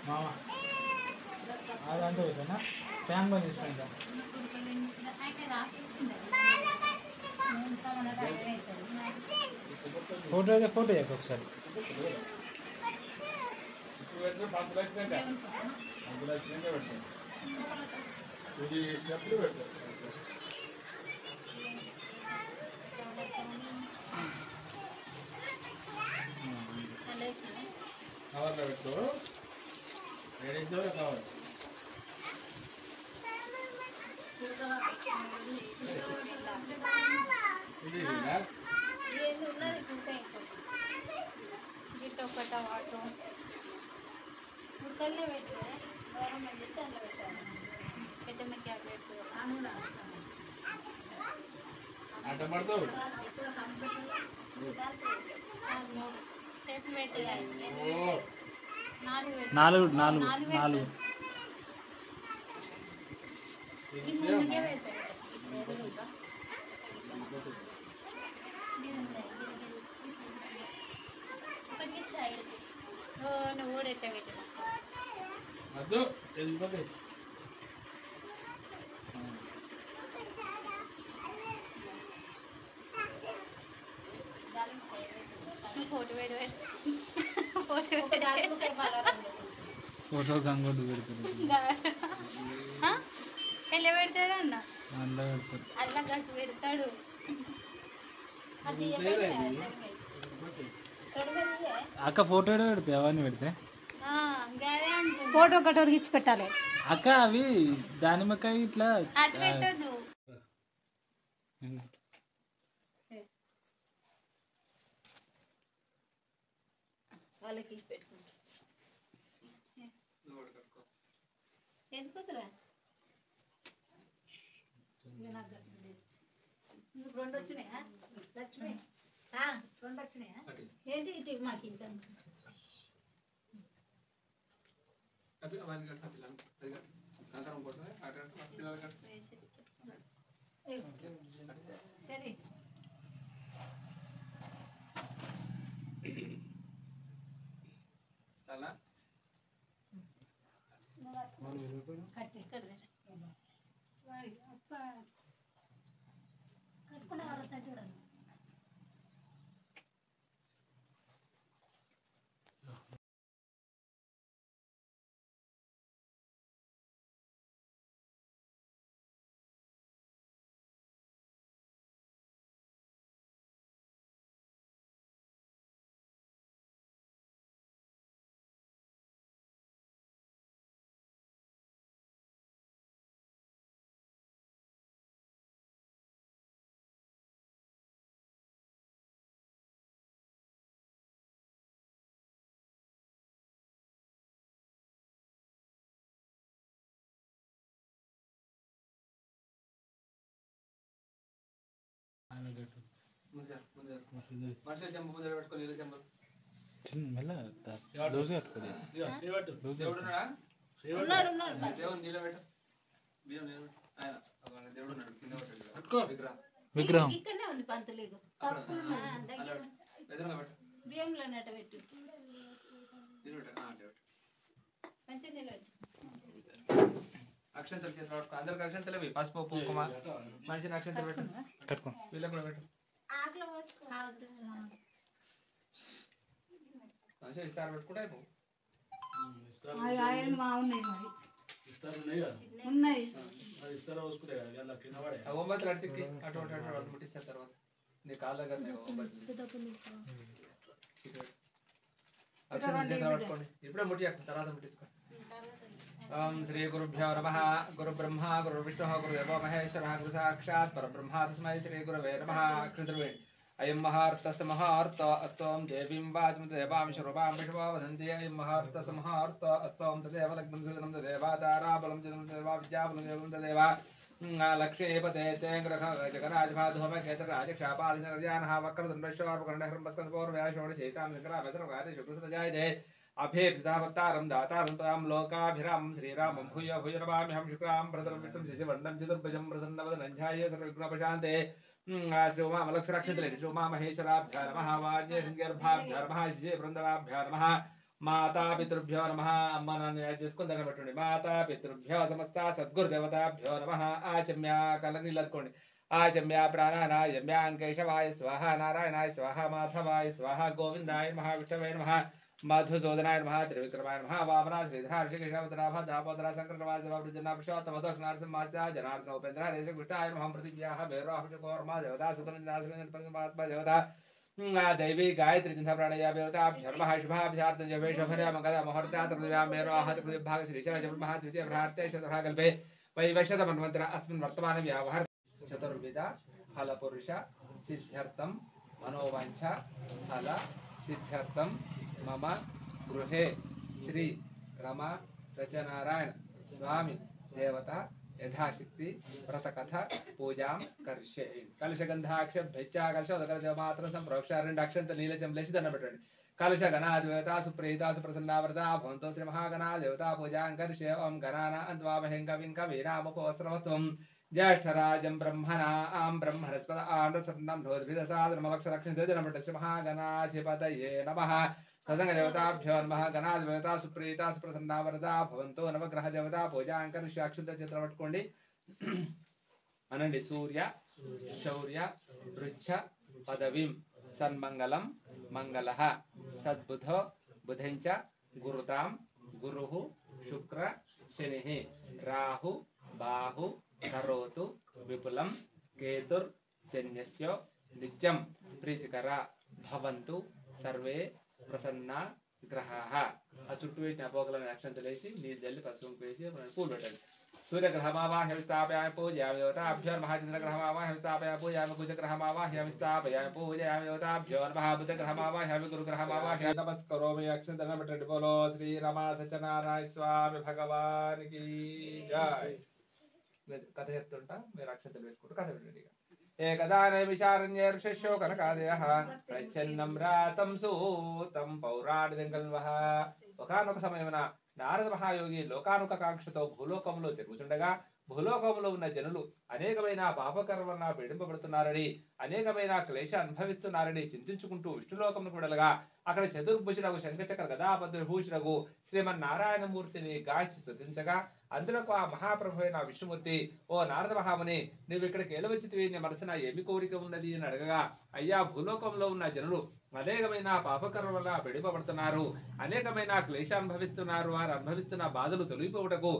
మామ అదంతా అయిపోయినా ఫ్యాన్ బంద్ చేసుకుంటా ఫోటో అయితే ఫోటో చేయకు ఒకసారి కవర్లో పెట్టు ఏడైతే కావాలి ఒకట వాటో ముక్కల్నే పెట్టే గవర్నమెంట్ చేసి అందులో పెట్టాలి పెద్ద క్యాబ్లెట్ ఆట పడతావు సేఫ్ పెట్టి నాలుగు నాలుగు నాలుగు ముందుకే పెడతారు ఇప్పటికీ సైడ్కి నువ్వు కూడా ఎట్లా పెట్టినా ఫోటో ఫోటో గంగోడు పెడతారు ఎలా పెడతాడు అన్న అందులో పెడతారు అలా గట్టు పెడతాడు అది అక్క ఫోటో పెడితే అవన్నీ పెడితే ఫోటో ఒకటి ఇచ్చి పెట్టాలి అక్క అవి దానిమ్మకాయ ఇట్లా అటు పెట్టద్దు వాళ్ళకి పెట్టుకుంటా ఎందుకొచ్చురా రెండు వచ్చినాయా రెండు వచ్చినాయా ఏంటి ఇటు మాకు ఇంకా సరే కట్టుకునే వాళ్ళ చూడండి విగ్రహం ఇక్కడనే ఉంది పంతులు బియ్యంలో నట పెట్టు మంచిగా నిలబెట్టు అక్షంతలు చేతులు పట్టుకో అందరికి అక్షంతలు ఇవి పసుపు కుంకుమ మనిషిని అక్షంతలు పెట్టు కట్టుకో వీళ్ళకి కూడా పెట్టు ఆకులు పోసుకో మనిషి ఇస్తారు పెట్టుకుంటే అయిపో ఓంబతులు అడికి అటు అటు ముట్టిస్తారు తర్వాత నీ కాళ్ళ దగ్గర ఓంబతులు అక్షంతలు చేతులు పట్టుకోండి ఇప్పుడే ముట్టి తర్వాత ముట్టించుకో ओम श्री गुरुभ्यो नमः गुरु ब्रह्मा गुरु विष्णु गुरुदेवो महेश्वरः गुरु साक्षात् परब्रह्म तस्मै श्री गुरवे नमः कृतवे अयं महार्तस्य महार्त अस्तों देवीं वाचं देवां शरूपां विश्वा वदन्ति अयं महार्तस्य महार्त अस्तों तदेव लग्नं सुदनं देवादारा बलं जनं देवा विद्याबलं देवं देवा लक्ष्मीपते ते ग्रह जगराजभाधोम केतराजक्षापादिनर्यानः वक्रतुण्डश्चोर्वकर्णहृम्बस्कन्धपूर्व्याषोडशेतां निकरावसरकारे शुक्रसरजायते अभेप्सितावतारं दातारं त्वां लोकाभिरामं श्रीरामं भूय भूय नमाम्यहं शुक्रां भरतरं विष्णुं शशिवर्णं चतुर्भुजं प्रसन्नवदनं ध्याये सर्वविघ्नोपशान्ते శ్రీ ఉమామలక్షరక్షతులేండి శ్రీ ఉమామహేశ్వరాభ్యో నమః వాణ్యేర్భాభ్యో నమః శిశే బృందరాభ్యో నమః మాతా పితృభ్యో నమః అమ్మ నాన్న చేసుకుని దండం పెట్టండి మాతా పితృభ్యో సమస్త సద్గురుదేవతాభ్యో నమః ఆచమ్య కళ్ళ నీళ్ళు అదుకోండి ఆచమ్య ప్రాణానాయమ్య కేశవాయ స్వాహ నారాయణాయ స్వాహ మాధవాయ స్వాహ గోవిందాయ నమః విష్ణవే నమః మధుసూదనాయ నమః త్రివిక్రమాయ నమః వామన శ్రీధర ఋషికేశవతరాభ దాపోదర సంకృతవాజ వృజన పురుషోత్తమ దక్షిణార్సింహాచ జనార్దన ఉపేంద్ర దేశకృష్ణాయ నమః పృథివ్యాః భైరవాహ దేవతా సుతమింద్రాసుపంగమాత్మ దేవతా दैवी गायत्री चिंता प्राणया देवता धर्म शुभाभ्यार्थ जवेशभर्या मंगल मुहूर्ता तृतीया मेरो आहत प्रतिभाग श्रीचर जब महा द्वितीय भ्राते शतभागल्पे वैवशत मन्वंतर अस्मिन् वर्तमान व्यवहार चतुर्विध फल पुरुष सिद्ध्यर्थम मनोवांछा फल सिद्ध्यर्थम मम गृहे श्री रमा सत्यनारायण स्वामी देवता यथाशक्ति व्रतकथा पूजा कर्षे कलशगंधाक्ष भेच्चाकर्षोदकर्ष मात्र संप्रोक्ष రెండాక్షంత నీలచం లేచి దండ పెట్టండి కలశ గణా దేవతా సుప్రీతా సుప్రసన్నావ్రతా భవంతో శ్రీ మహాగణా దేవతా పూజాం కర్షే ఓం గణానా అంత్వామహం కవిం కవీనామపోస్త్రవస్త్వం జ్యేష్ఠరాజం బ్రహ్మణా ఆం బ్రహ్మణస్పద ఆంధ్రసన్నం ధోద్భిదసాదమవక్షరక్షణ దండ పెట్టండి శ్రీ మహాగణాధిపతయే నమః सदंग देवताभ्यो नमः गणा देवता सुप्रीता सुप्रसन्नावरदा भवन्तो नवग्रह देवता पूजांकर साक्षुत चित्र पట్టుకోండి అనండి సూర్య శౌర్య వృక్ష పదవిం సన్మంగళం మంగళః సద్బుధో బుధంచ గురుతాం గురుః శుక్ర శనిః రాహు బాహు కరోతు విపులం కేతుర్ జన్యస్య నిత్యం ప్రీతికర భవంతు సర్వే ప్రసన్న గ్రహాః ఆ చుట్టూ పెట్టిన అపోగలను అక్షంతలేసి నీళ్ళు జల్లి పసుపు వేసి పూలు పెట్టండి सूर्यग्रहमावाह्य स्थापयामि पूजयामि देवताभ्यो नमः चन्द्रग्रहमावाह्य स्थापयामि पूजयामि कुजग्रहमावाह्य स्थापयामि पूजयामि देवताभ्यो नमः बुधग्रहमावाह्य गुरुग्रहमावाह्य नमस्करोमि अक्षंतलेन పెట్టండి बोलो श्री रमा सत्यनारायण स्वामी भगवान की जय కథ చెప్తుంటా మీరు అక్షంతలు వేసుకుంటూ కథ వినండి ఏకదానే విశారణ్యే ఋషిశో కనకాదయః ప్రచ్ఛన్నం రాతం సూతం పౌరాణికంకల్వః ఒకనొక సమయమున నారద మహాయోగి లోకానుకాంక్షతో భూలోకంలో తిరుగుచుండగా భూలోకంలో ఉన్న జనులు అనేకమైన పాపకర్మన పీడింపబడుతున్నారని అనేకమైన క్లేశ అనుభవిస్తున్నారని చింతించుకుంటూ విష్ణులోకమును కూడలగా అక్కడ చతుర్భుజునకు శంఖచక్ర గదాపద్మభూషునకు శ్రీమన్నారాయణమూర్తిని గాంచి స్తుతించగా అందులో ఆ మహాప్రభు అయిన విష్ణుమూర్తి ఓ నారద మహాముని నువ్వు ఇక్కడికి ఏలవచ్చితివి నీ మనసున ఏమి కోరిక ఉన్నది అని అడగగా అయ్యా భూలోకంలో ఉన్న జనులు అనేకమైన పాపకర్మ వల్ల పీడింపబడుతున్నారు అనేకమైన క్లేశ అనుభవిస్తున్నారు వారు అనుభవిస్తున్న బాధలు తొలగిపోవుటకు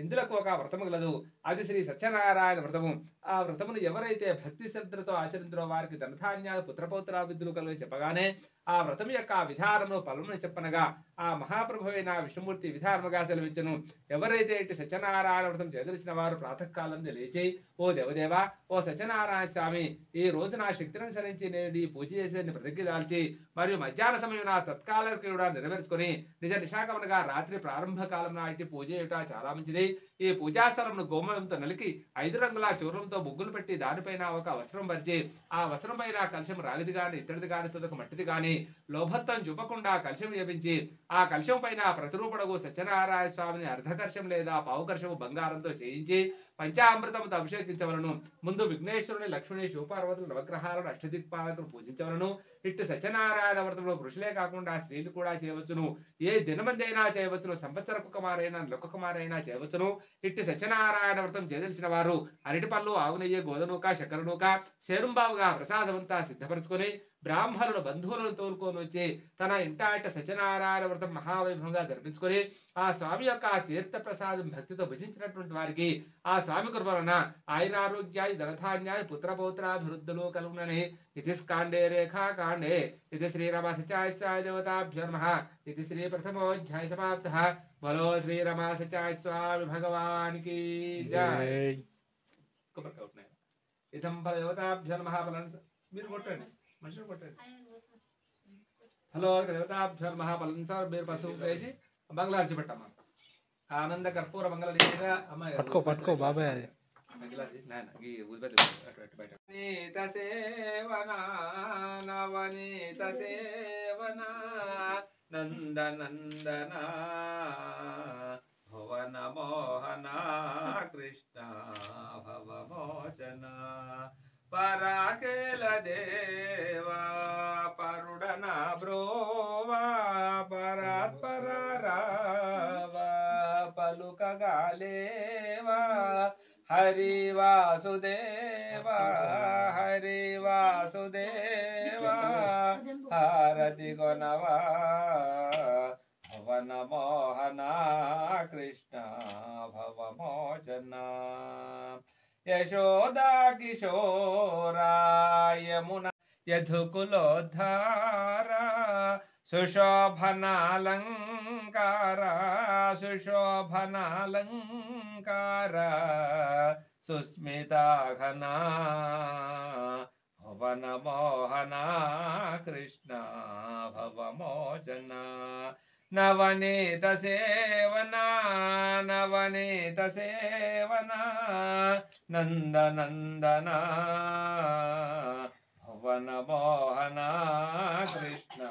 ఇందులకు ఒక వ్రతము గలదు అది శ్రీ సత్యనారాయణ వ్రతము ఆ వ్రతమును ఎవరైతే భక్తి శ్రద్ధలతో ఆచరించరో వారికి ధనధాన్యాలు పుత్రపౌత్రాభివృద్ధులు కలుగు చెప్పగానే ఆ వ్రతం యొక్క విధానమును ఫలమును చెప్పనగా ఆ మహాప్రభువైన విష్ణుమూర్తి విధానముగా సెలవించను ఎవరైతే ఇటు సత్యనారాయణ వ్రతం చేదలిచిన వారు ప్రాతకాలం లేచి ఓ దేవదేవ ఓ సత్యనారాయణ స్వామి ఈ రోజు నా శక్తిని అనుసరించి నేను ఈ పూజ చేసేది ప్రతిజ్ఞ దాల్చి మరియు మధ్యాహ్న సమయం నా తత్కాల కూడా నెరవేర్చుకొని నిజ నిశాకమునగా రాత్రి ప్రారంభ కాలం నాటి పూజ చేయట చాలా మంచిది ఈ పూజాస్థలమును గోమయంతో నలికి 5 రంగుల చూర్ణంతో ముగ్గులు పెట్టి దానిపైన ఒక వస్త్రం పరిచి ఆ వస్త్రం పైన కలశం రాగిది గాని ఇత్తడిది గాని తుదకు మట్టిది గాని లోభత్వం చూపకుండా కలశం చేపించి ఆ కలశం పైన ప్రతిరూపడగు సత్యనారాయణ స్వామిని అర్ధకర్షం లేదా పావుకర్షము బంగారంతో చేయించి పంచామృతముతో అభిషేకించవలను ముందు విఘ్నేశ్వరుని లక్ష్మణి శివపార్వతులు నవగ్రహాలను అష్టదిక్పాలకులు పూజించవలను ఇట్టి సత్యనారాయణ వ్రతంలో పురుషులే కాకుండా స్త్రీలు కూడా చేయవచ్చును ఏ దినమందైనా చేయవచ్చును సంవత్సరకు కుమారైనా లొక్క కుమారైనా చేయవచ్చును ఇట్టి సత్యనారాయణ వ్రతం చేయదలిచిన వారు అరటి పళ్ళు ఆవు నెయ్యి గోధనూక చక్కెరనూక శేరుంబావుగా ప్రసాదమంతా సిద్ధపరచుకొని బ్రాహ్మణులు బంధువులను తోలుకొని వచ్చి తన ఇంటాట సత్యనారాయణ వ్రతం మహావైభవంగా జరిపించుకొని ఆ స్వామి యొక్క తీర్థ ప్రసాదం భక్తితో భజించినటువంటి వారికి ఆ స్వామి కృపణ ఆయన ఆరోగ్యాది ధనధాన్యాది పుత్రపౌత్రాభివృద్ధులు కలుగునని ఇది స్కాండే రేఖాకాండే ఇది శ్రీరమ సత్యాయ దేవతాభ్యో నమః ఇది శ్రీ ప్రథమోధ్యాయ సమాప్తః బలో శ్రీరమ సత్యాయ స్వామి భగవాన్ की జై ఇదం దేవతాభ్యో నమః మీరు కొట్టండి మనుషులు కొట్టండి హలో దేవతాభ్యో నమః పలన్సార్ మీరు పసుపు వేసి బంగ్లా అర్చిపెట్టమ్మా ఆనంద కర్పూర మంగళ అమ్మాయి పట్టుకో బాబాయ్ అది నవనీత సేవనా నవనీత సేవనా నంద నందన భువన మోహన కృష్ణ భవమోచన పరాకేల దేవా పరుడన బ్రోవా పరాత్పరారావా పలుకగాలేవా హరి వాసుదేవా హరి వాసుదేవా హారతి కొనవా భవన మోహన కృష్ణ భవమోచన యశోదా కిశోరా యమున యధుకులోద్ధారా సుశోభనాలంకారా సుశోభనాలంకారా సుస్మితాఘనా భవన మోహన కృష్ణ భవమోచన నవనీత సేవనా నవనీత సేవనా నందనందన భవన మోహన కృష్ణ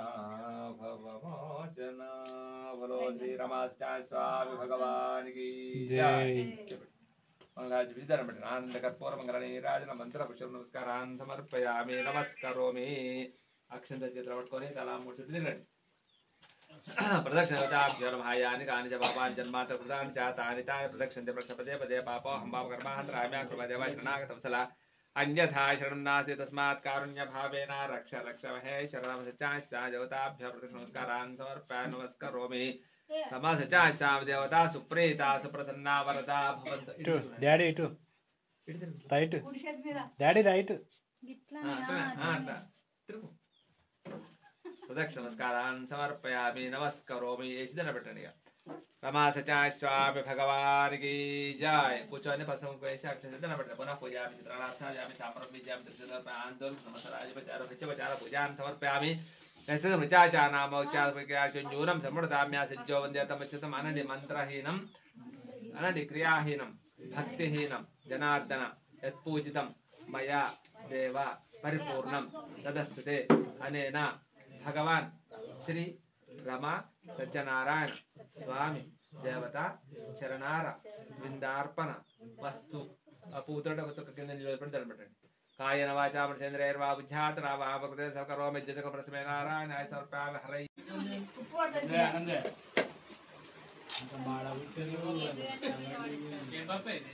భవమోచన బలో శ్రీ రమాచార్య స్వామి భగవాన్ की जय मंगलाज विधर्म आनंद कर्पूर मंगल नीराजन मंत्र पुष्प नमस्कारान् समर्पयामि नमस्करोमि अक्षंत चित्र पట్టుకొని తలా మూడు చుట్లు తిరగండి प्रदक्षिणताभ्यो नमः कानि च पापान् जन्मात्र कृतानि च तानि तानि प्रदक्षिणते प्रक्षपदे पदे पापोऽहं पापकर्माहन्तराम्या कृपदेवा शरणागतवत्सला अन्यथा शरणं नास्ति तस्मात् कारुण्यभावेन रक्ष रक्ष महे शरणमसच्चास्या देवताभ्यः प्रदक्षिणनमस्कारान् समर्पयामि नमस्करोमि समासच्चास्या देवता सुप्रीता सुप्रसन्ना वरदा भवन्तु డాడీ ఇటు రైట్ డాడీ రైట్ प्रदक्षिण नमस्कारान् समर्पयामि नमस्करोमि ऐसिदन बटनिया रमा सचाय स्वामी भगवान की जय कुचने पसम को ऐसे अक्षर सिद्धन बटन पुनः पूजामि चित्राणार्था जामि ताम्रं बीजामि दर्शनं आंदोलन नमस्काराय बचारो बचार पूजान समर्पयामि ऐसे मृचाचा नामोच्चार प्रक्रियाशून्यूनं समृताम्या सिद्धो वन्द्यतमच्युतम अनडि मंत्रहीनं अनडि क्रियाहीनं भक्तिहीनं जनार्दन यत्पूजितं मया देव परिपूर्णं तदस्तुते अनेन भगवान श्री रमा सत्यनारायण स्वामी देवता चरणार विंदार्पण वस्तु अपूत्रड కింద నిలబడి దండబెట్టండి కాయన వాచా మనసేంద్రియర్వా బుద్ధ్యాత్రా వా ప్రకృతే సకరోమి జజక ప్రసమే నారాయణాయ సమర్పయామి హరై అంతే అంత మాడ విట్టరు ఏం పప్ప ఇది